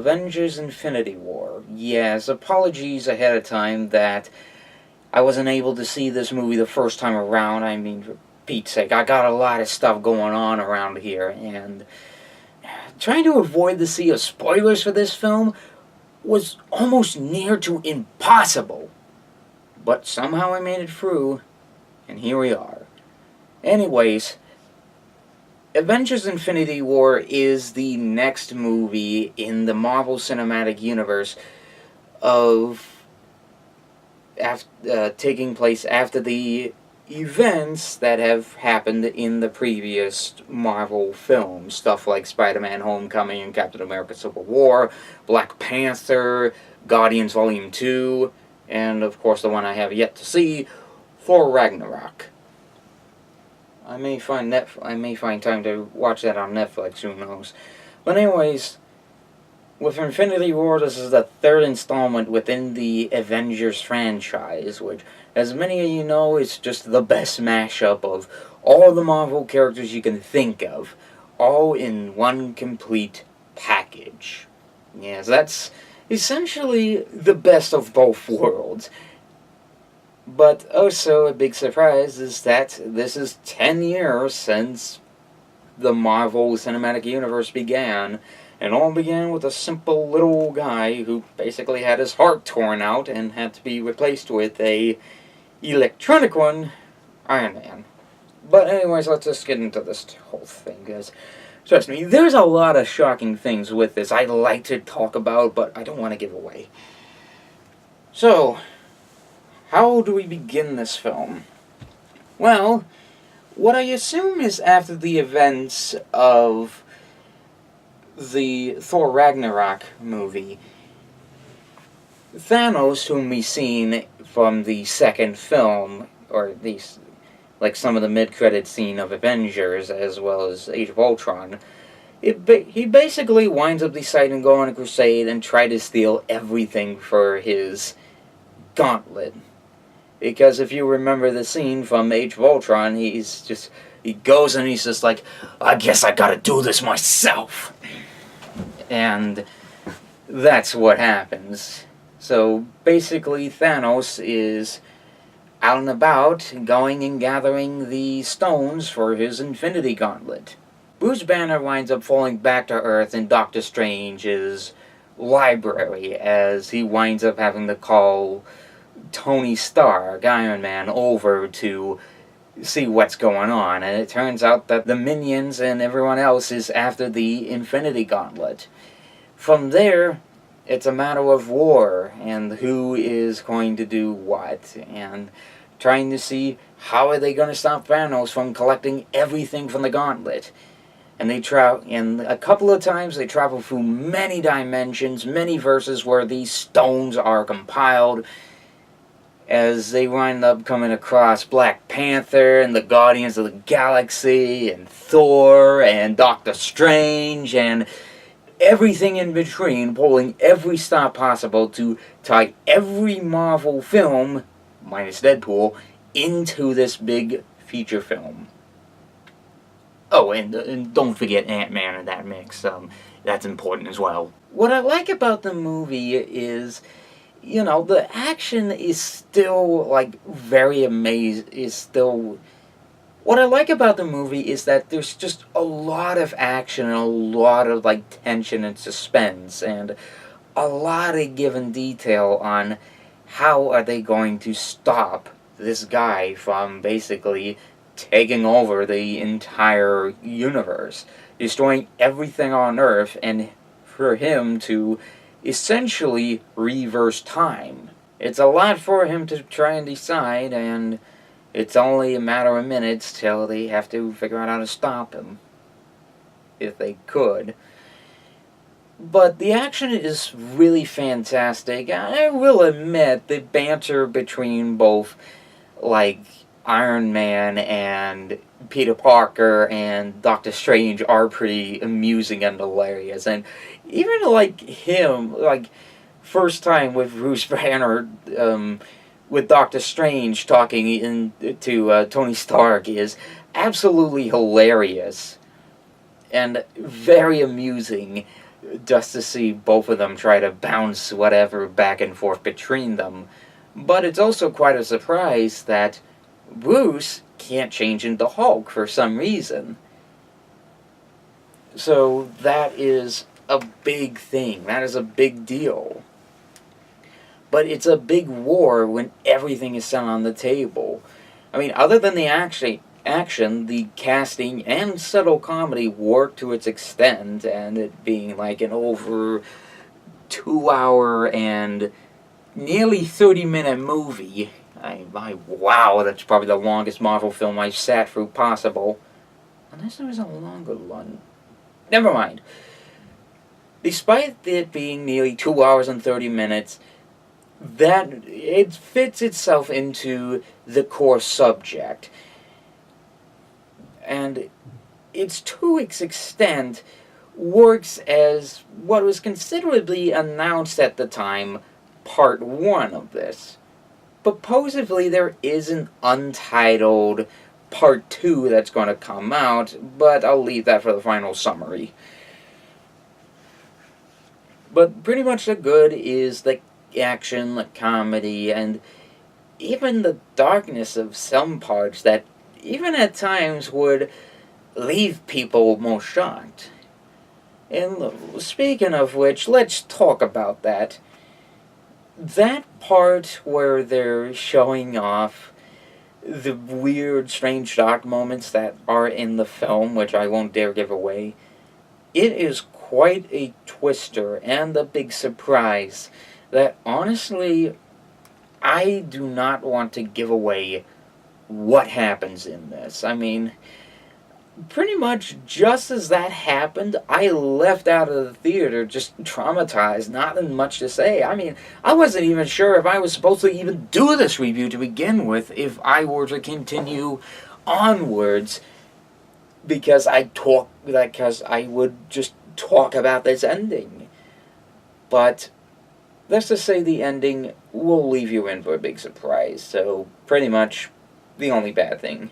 Avengers Infinity War. Yes, apologies ahead of time that I wasn't able to see this movie the first time around. I mean, for Pete's sake, I got a lot of stuff going on around here, and trying to avoid the sea of spoilers for this film was almost near to impossible. But somehow I made it through, and here we are. Anyways, Avengers Infinity War is the next movie in the Marvel Cinematic Universe taking place after the events that have happened in the previous Marvel films. Stuff like Spider-Man Homecoming and Captain America Civil War, Black Panther, Guardians Volume 2, and of course the one I have yet to see, Thor Ragnarok. I may find time to watch that on Netflix, who knows. But anyways, with Infinity War, this is the third installment within the Avengers franchise, which, as many of you know, is just the best mashup of all the Marvel characters you can think of, all in one complete package. Yes, that's essentially the best of both worlds. But also a big surprise is that this is 10 years since the Marvel Cinematic Universe began, and all began with a simple little guy who basically had his heart torn out and had to be replaced with a electronic one, Iron Man. But anyways, let's just get into this whole thing, guys. Trust me, there's a lot of shocking things with this I'd like to talk about, but I don't want to give away. So, how do we begin this film? Well, what I assume is after the events of the Thor Ragnarok movie, Thanos, whom we've seen from the second film, or at least like some of the mid-credit scene of Avengers, as well as Age of Ultron, he basically winds up deciding to go on a crusade and try to steal everything for his gauntlet. Because if you remember the scene from Age of Ultron, he goes and he's just like, I guess I gotta do this myself. And that's what happens. So basically Thanos is out and about, going and gathering the stones for his Infinity Gauntlet. Bruce Banner winds up falling back to Earth in Doctor Strange's library, as he winds up having to call Tony Stark, Iron Man, over to see what's going on, and it turns out that the Minions and everyone else is after the Infinity Gauntlet. From there, it's a matter of war, and who is going to do what, and trying to see how are they going to stop Thanos from collecting everything from the Gauntlet. And and a couple of times they travel through many dimensions, many verses where these stones are compiled, as they wind up coming across Black Panther and the Guardians of the Galaxy and Thor and Doctor Strange and everything in between, pulling every stop possible to tie every Marvel film, minus Deadpool, into this big feature film. Oh, and don't forget Ant-Man in that mix. That's important as well. What I like about the movie is, you know, the action is still, like, very amazing. What I like about the movie is that there's just a lot of action and a lot of, like, tension and suspense, and a lot of given detail on how are they going to stop this guy from basically taking over the entire universe, destroying everything on Earth, and for him to essentially reverse time. It's a lot for him to try and decide, and it's only a matter of minutes till they have to figure out how to stop him, if they could. But the action is really fantastic. I will admit the banter between both, like, Iron Man and Peter Parker and Doctor Strange are pretty amusing and hilarious. And even, like, him, like, first time with Bruce Banner, with Doctor Strange talking to Tony Stark is absolutely hilarious and very amusing. just to see both of them try to bounce whatever back and forth between them. But it's also quite a surprise that Bruce can't change into Hulk for some reason. So that is a big thing. That is a big deal. But it's a big war when everything is set on the table. I mean, other than the action, the casting and subtle comedy work to its extent, and it being like an over 2 hour and nearly 30-minute movie. Wow, that's probably the longest Marvel film I've sat through possible. Unless there was a longer one. Never mind. Despite it being nearly 2 hours and 30 minutes, that it fits itself into the core subject. And it's to its extent works as what was considerably announced at the time, part 1 of this. Supposedly there is an untitled part 2 that's going to come out, but I'll leave that for the final summary. But pretty much the good is the action, the comedy, and even the darkness of some parts that even at times would leave people most shocked. And speaking of which, let's talk about that. That part where they're showing off the weird, strange, dark moments that are in the film, which I won't dare give away, it is quite a twister and a big surprise that honestly I do not want to give away what happens in this. I mean, pretty much just as that happened, I left out of the theater just traumatized, nothing much to say. I mean, I wasn't even sure if I was supposed to even do this review to begin with, if I were to continue onwards, because I would just talk about this ending. But let's just say the ending will leave you in for a big surprise, so pretty much the only bad thing.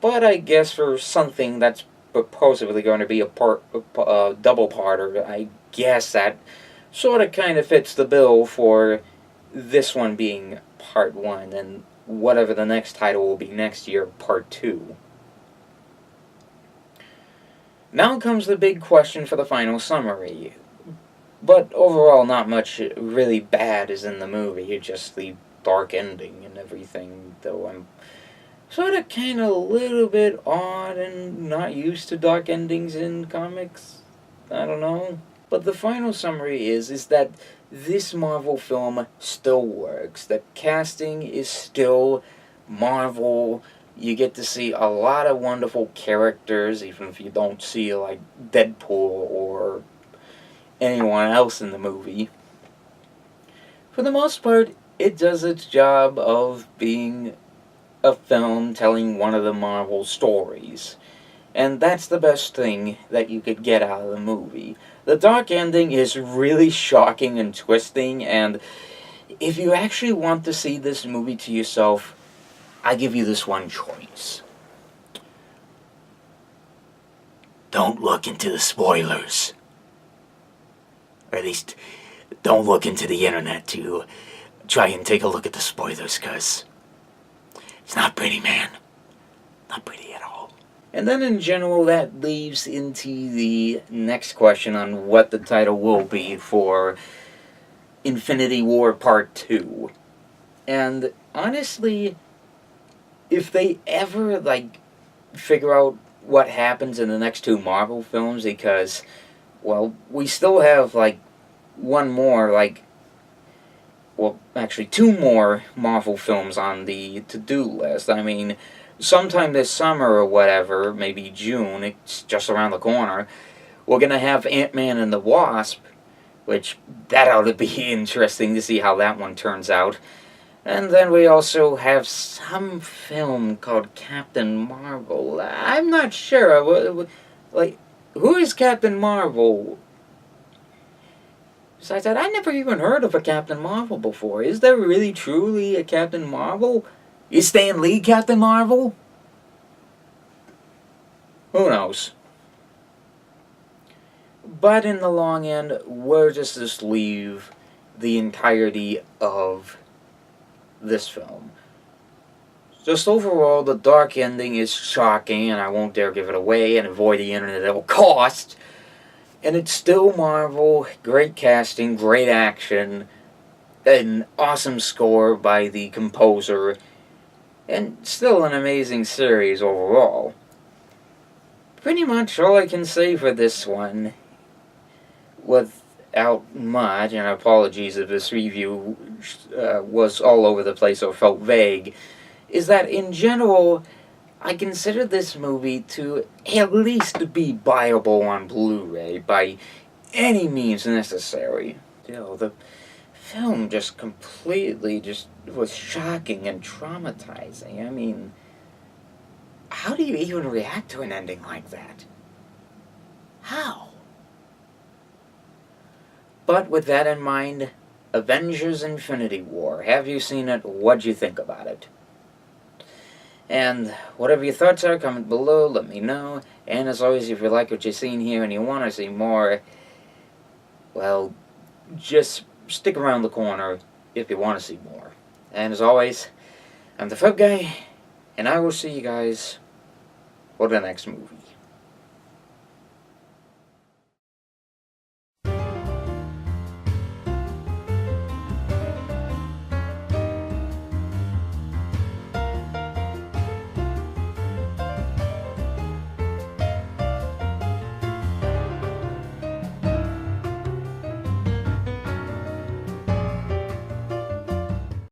But I guess for something that's supposedly going to be a double-parter, I guess that sort of kind of fits the bill for this one being part 1, and whatever the next title will be next year, part 2. Now comes the big question for the final summary. But overall, not much really bad is in the movie, just the dark ending and everything, though I'm sort of kind of a little bit odd and not used to dark endings in comics. I don't know. But the final summary is that this Marvel film still works. The casting is still Marvel. You get to see a lot of wonderful characters, even if you don't see, like, Deadpool or anyone else in the movie. For the most part, it does its job of being a film telling one of the Marvel stories. And that's the best thing that you could get out of the movie. The dark ending is really shocking and twisting, and if you actually want to see this movie to yourself, I give you this one choice. Don't look into the spoilers. Or at least, don't look into the internet to try and take a look at the spoilers, because it's not pretty, man. Not pretty at all. And then in general, that leads into the next question on what the title will be for Infinity War Part 2. And honestly, if they ever, figure out what happens in the next 2 Marvel films, because, well, we still have, one more, actually 2 more Marvel films on the to-do list. I mean, sometime this summer or whatever, maybe June, it's just around the corner, we're gonna have Ant-Man and the Wasp, which, that ought to be interesting to see how that one turns out. And then we also have some film called Captain Marvel. I'm not sure, who is Captain Marvel? Besides that, I never even heard of a Captain Marvel before. Is there really, truly a Captain Marvel? Is Stan Lee Captain Marvel? Who knows? But in the long end, where does this leave the entirety of this film? Just overall, the dark ending is shocking, and I won't dare give it away and avoid the internet at all costs. And it's still Marvel, great casting, great action, an awesome score by the composer, and still an amazing series overall. Pretty much all I can say for this one, without much, and apologies if this review was all over the place or felt vague, is that in general, I consider this movie to at least be buyable on Blu-ray by any means necessary. The film just completely was shocking and traumatizing. I mean, how do you even react to an ending like that? How? But with that in mind, Avengers Infinity War. Have you seen it? What'd you think about it? And whatever your thoughts are, comment below, let me know. And as always, if you like what you've seen here and you want to see more, well, just stick around the corner if you want to see more. And as always, I'm the Fub Guy, and I will see you guys for the next movie.